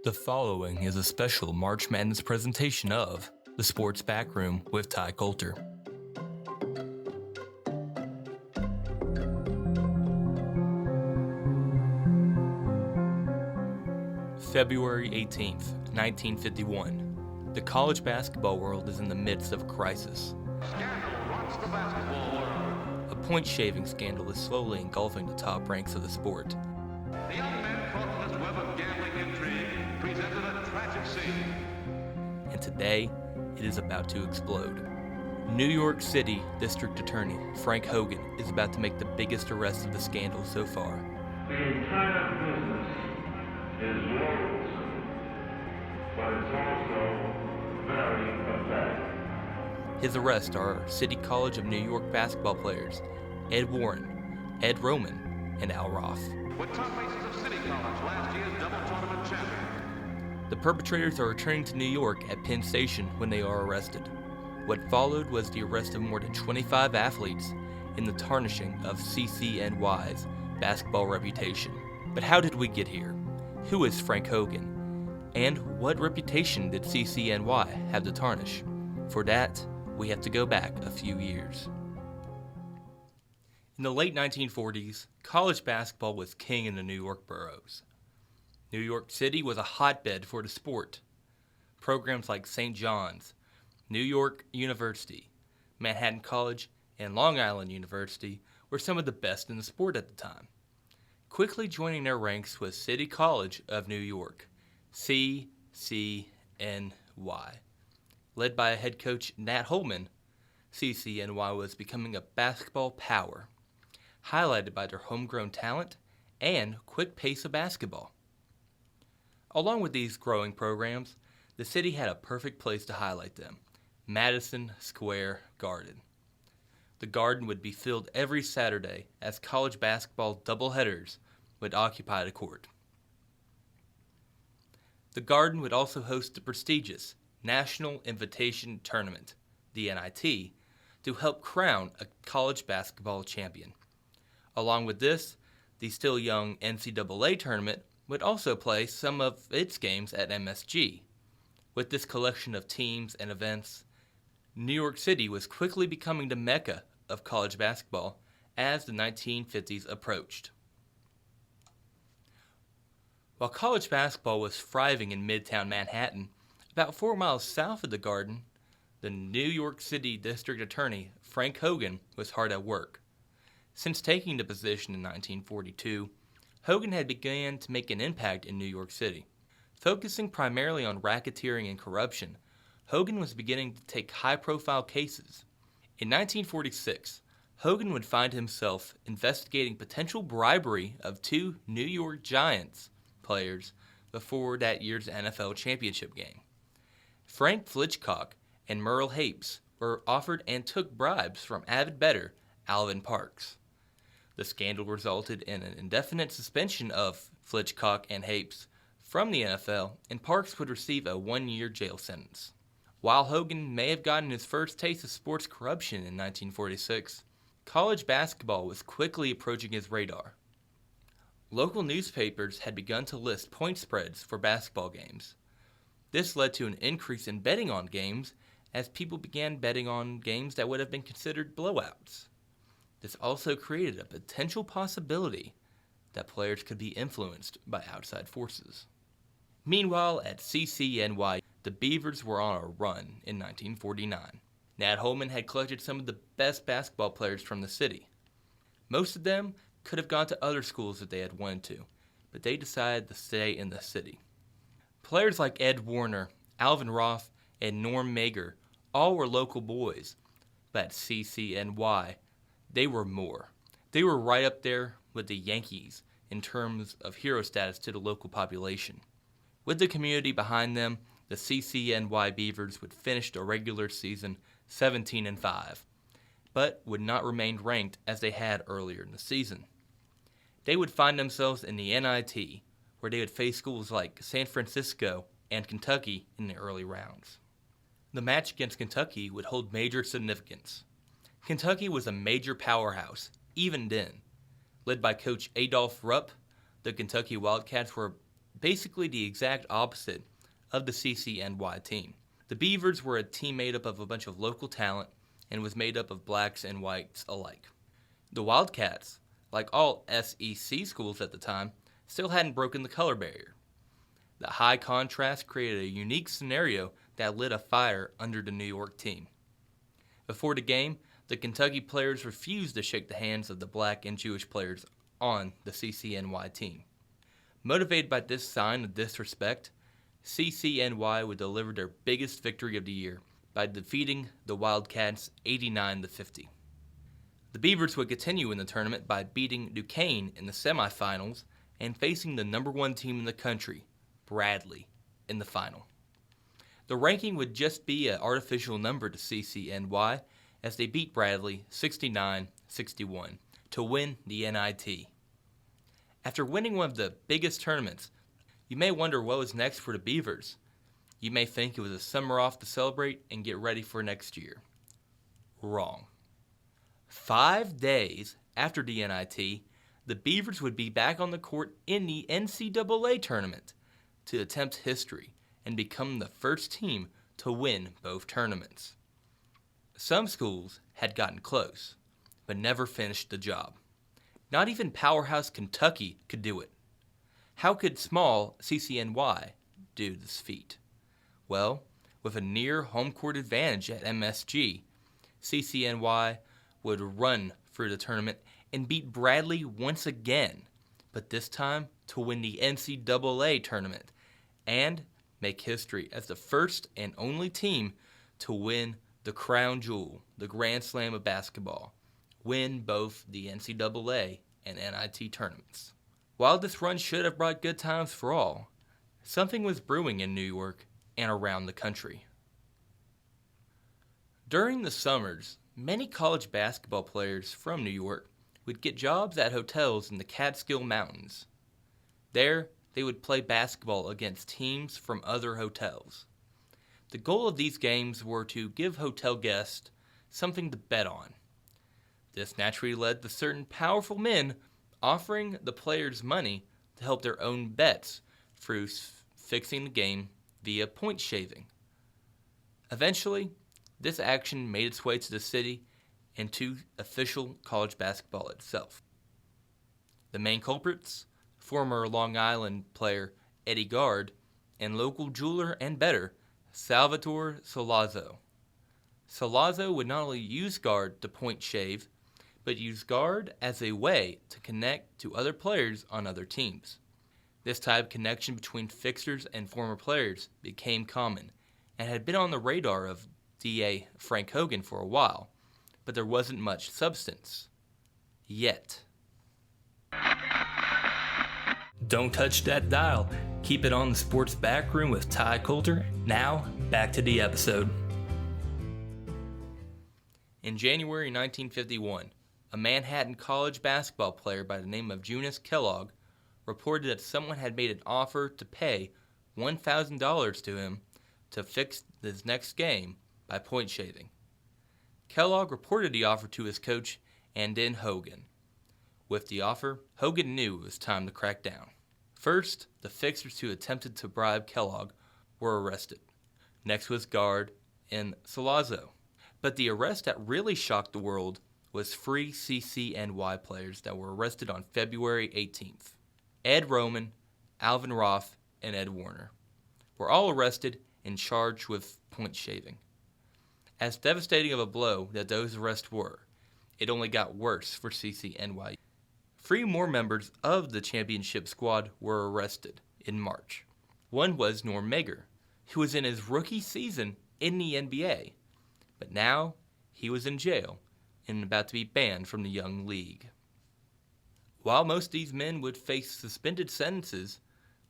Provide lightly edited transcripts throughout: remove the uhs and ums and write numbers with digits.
The following is a special March Madness presentation of the Sports Backroom with Ty Coulter. February 18th, 1951. The college basketball world is in the midst of a crisis. Scandal rocks the basketball world. A point-shaving scandal is slowly engulfing the top ranks of the sport. The young man caught in this web of gambling intrigue presented a tragic scene. And today, it is about to explode. New York City District Attorney Frank Hogan is about to make the biggest arrest of the scandal so far. The entire business is loathsome, but it's also very pathetic. His arrests are City College of New York basketball players Ed Warren, Ed Roman, and Al Roth. With top aces of City College, last year's double tournament champion. The perpetrators are returning to New York at Penn Station when they are arrested. What followed was the arrest of more than 25 athletes in the tarnishing of CCNY's basketball reputation. But how did we get here? Who is Frank Hogan? And what reputation did CCNY have to tarnish? For that, we have to go back a few years. In the late 1940s, college basketball was king in the New York boroughs. New York City was a hotbed for the sport. Programs like St. John's, New York University, Mahattan College, and Long Island University were some of the best in the sport at the time. Quickly joining their ranks was City College of New York, CCNY. Led by head coach Nat Holman, CCNY was becoming a basketball power, highlighted by their homegrown talent and quick pace of basketball. Along with these growing programs, the city had a perfect place to highlight them, Madison Square Garden. The Garden would be filled every Saturday as college basketball doubleheaders would occupy the court. The Garden would also host the prestigious National Invitation Tournament, the NIT, to help crown a college basketball champion. Along with this, the still young NCAA Tournament would also play some of its games at MSG. With this collection of teams and events, New York City was quickly becoming the mecca of college basketball as the 1950s approached. While college basketball was thriving in Midtown Manhattan, about 4 miles south of the Garden, the New York City District Attorney Frank Hogan was hard at work. Since taking the position in 1942, Hogan had begun to make an impact in New York City. Focusing primarily on racketeering and corruption, Hogan was beginning to take high-profile cases. In 1946, Hogan would find himself investigating potential bribery of 2 New York Giants players before that year's NFL championship game. Frank Flitchcock and Merle Hapes were offered and took bribes from avid bettor Alvin Parks. The scandal resulted in an indefinite suspension of Flitchcock and Hapes from the NFL, and Parks would receive a 1-year jail sentence. While Hogan may have gotten his first taste of sports corruption in 1946, college basketball was quickly approaching his radar. Local newspapers had begun to list point spreads for basketball games. This led to an increase in betting on games as people began betting on games that would have been considered blowouts. This also created a potential possibility that players could be influenced by outside forces. Meanwhile, at CCNY, the Beavers were on a run in 1949. Nat Holman had collected some of the best basketball players from the city. Most of them could have gone to other schools if they had wanted to, but they decided to stay in the city. Players like Ed Warner, Alvin Roth, and Norm Mager all were local boys, but at CCNY, they were more. They were right up there with the Yankees in terms of hero status to the local population. With the community behind them, the CCNY Beavers would finish the regular season 17-5, but would not remain ranked as they had earlier in the season. They would find themselves in the NIT, where they would face schools like San Francisco and Kentucky in the early rounds. The match against Kentucky would hold major significance. Kentucky was a major powerhouse, even then. Led by Coach Adolph Rupp, the Kentucky Wildcats were basically the exact opposite of the CCNY team. The Beavers were a team made up of a bunch of local talent and was made up of blacks and whites alike. The Wildcats, like all SEC schools at the time, still hadn't broken the color barrier. The high contrast created a unique scenario that lit a fire under the New York team. Before the game, the Kentucky players refused to shake the hands of the black and Jewish players on the CCNY team. Motivated by this sign of disrespect, CCNY would deliver their biggest victory of the year by defeating the Wildcats 89-50. The Beavers would continue in the tournament by beating Duquesne in the semifinals and facing the number one team in the country, Bradley, in the final. The ranking would just be an artificial number to CCNY as they beat Bradley 69-61 to win the NIT. After winning one of the biggest tournaments, you may wonder what was next for the Beavers. You may think it was a summer off to celebrate and get ready for next year. Wrong. 5 days after the NIT, the Beavers would be back on the court in the NCAA Tournament to attempt history and become the first team to win both tournaments. Some schools had gotten close, but never finished the job. Not even powerhouse Kentucky could do it. How could small CCNY do this feat? Well, with a near home court advantage at MSG, CCNY would run through the tournament and beat Bradley once again, but this time to win the NCAA tournament and make history as the first and only team to win the crown jewel, the Grand Slam of basketball, win both the NCAA and NIT tournaments. While this run should have brought good times for all, something was brewing in New York and around the country. During the summers, many college basketball players from New York would get jobs at hotels in the Catskill Mountains. There, they would play basketball against teams from other hotels. The goal of these games were to give hotel guests something to bet on. This naturally led to certain powerful men offering the players money to help their own bets through fixing the game via point shaving. Eventually, this action made its way to the city and to official college basketball itself. The main culprits, former Long Island player Eddie Gard and local jeweler and bettor Salvatorre Sollazzo. Sollazzo would not only use Gard to point shave, but use Gard as a way to connect to other players on other teams. This type of connection between fixers and former players became common and had been on the radar of DA Frank Hogan for a while, but there wasn't much substance. Yet. Don't touch that dial. Keep it on the Sports Backroom with Ty Coulter. Now, back to the episode. In January 1951, a Manhattan college basketball player by the name of Junis Kellogg reported that someone had made an offer to pay $1,000 to him to fix his next game by point shaving. Kellogg reported the offer to his coach and then Hogan. With the offer, Hogan knew it was time to crack down. First, the fixers who attempted to bribe Kellogg were arrested. Next was Gard and Sollazzo. But the arrest that really shocked the world was 3 CCNY players that were arrested on February 18th. Ed Roman, Alvin Roth, and Ed Warner were all arrested and charged with point shaving. As devastating of a blow that those arrests were, it only got worse for CCNY. 3 more members of the championship squad were arrested in March. One was Norm Mager, who was in his rookie season in the NBA, but now he was in jail and about to be banned from the young league. While most of these men would face suspended sentences,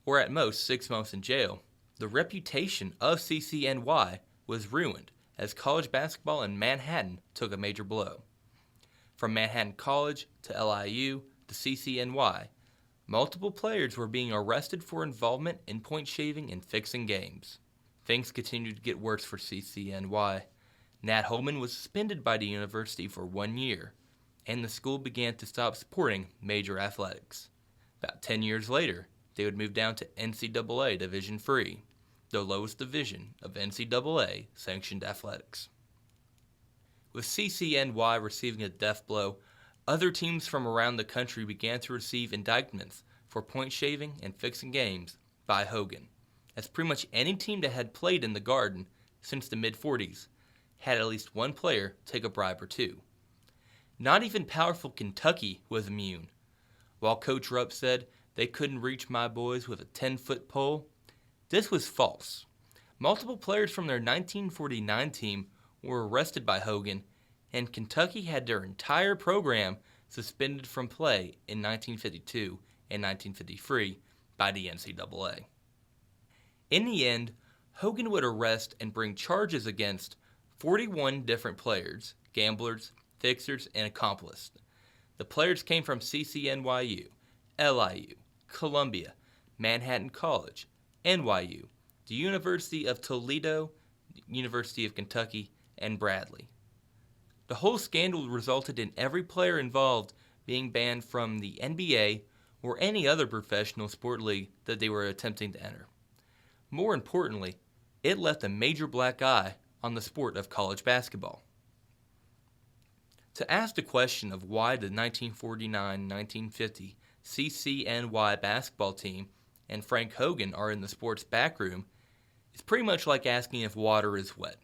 or at most 6 months in jail, the reputation of CCNY was ruined as college basketball in Manhattan took a major blow. From Manhattan College to LIU to CCNY, multiple players were being arrested for involvement in point shaving and fixing games. Things continued to get worse for CCNY. Nat Holman was suspended by the university for 1 year, and the school began to stop supporting major athletics. About 10 years later, they would move down to NCAA Division III, the lowest division of NCAA sanctioned athletics. With CCNY receiving a death blow, other teams from around the country began to receive indictments for point shaving and fixing games by Hogan, as pretty much any team that had played in the Garden since the mid-40s had at least one player take a bribe or two. Not even powerful Kentucky was immune. While Coach Rupp said they couldn't reach my boys with a 10-foot pole, this was false. Multiple players from their 1949 team were arrested by Hogan, and Kentucky had their entire program suspended from play in 1952 and 1953 by the NCAA. In the end, Hogan would arrest and bring charges against 41 different players, gamblers, fixers, and accomplices. The players came from CCNYU, LIU, Columbia, Manhattan College, NYU, the University of Toledo, the University of Kentucky, and Bradley. The whole scandal resulted in every player involved being banned from the NBA or any other professional sport league that they were attempting to enter. More importantly, it left a major black eye on the sport of college basketball. To ask the question of why the 1949-1950 CCNY basketball team and Frank Hogan are in the sports backroom is pretty much like asking if water is wet.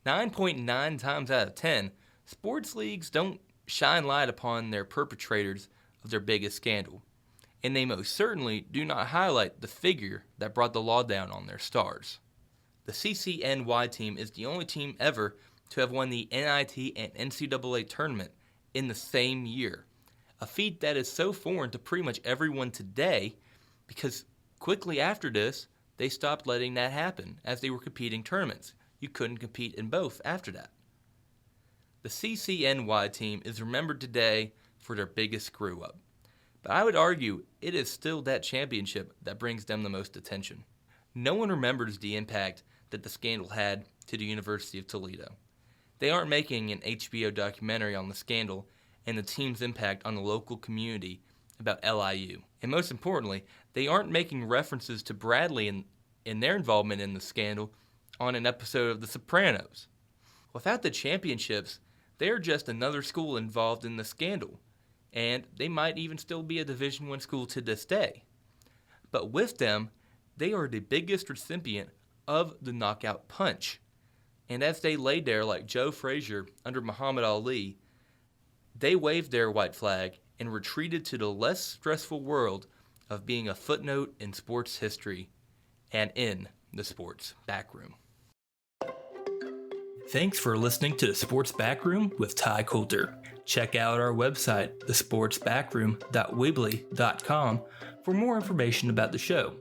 9.9 times out of 10, sports leagues don't shine light upon their perpetrators of their biggest scandal, and they most certainly do not highlight the figure that brought the law down on their stars. The CCNY team is the only team ever to have won the NIT and NCAA tournament in the same year, a feat that is so foreign to pretty much everyone today because quickly after this, they stopped letting that happen as they were competing tournaments. You couldn't compete in both after that. The CCNY team is remembered today for their biggest screw-up, but I would argue it is still that championship that brings them the most attention. No one remembers the impact that the scandal had to the University of Toledo. They aren't making an HBO documentary on the scandal and the team's impact on the local community about LIU. And most importantly, they aren't making references to Bradley in their involvement in the scandal on an episode of The Sopranos. Without the championships, they are just another school involved in the scandal, and they might even still be a Division I school to this day. But with them, they are the biggest recipient of the knockout punch. And as they laid there like Joe Frazier under Muhammad Ali, they waved their white flag and retreated to the less stressful world of being a footnote in sports history and in the sports backroom. Thanks for listening to the Sports Backroom with Ty Coulter. Check out our website, thesportsbackroom.weebly.com, for more information about the show.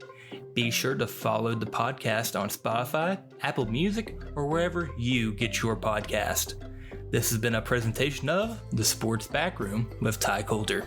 Be sure to follow the podcast on Spotify, Apple Music, or wherever you get your podcast. This has been a presentation of the Sports Backroom with Ty Coulter.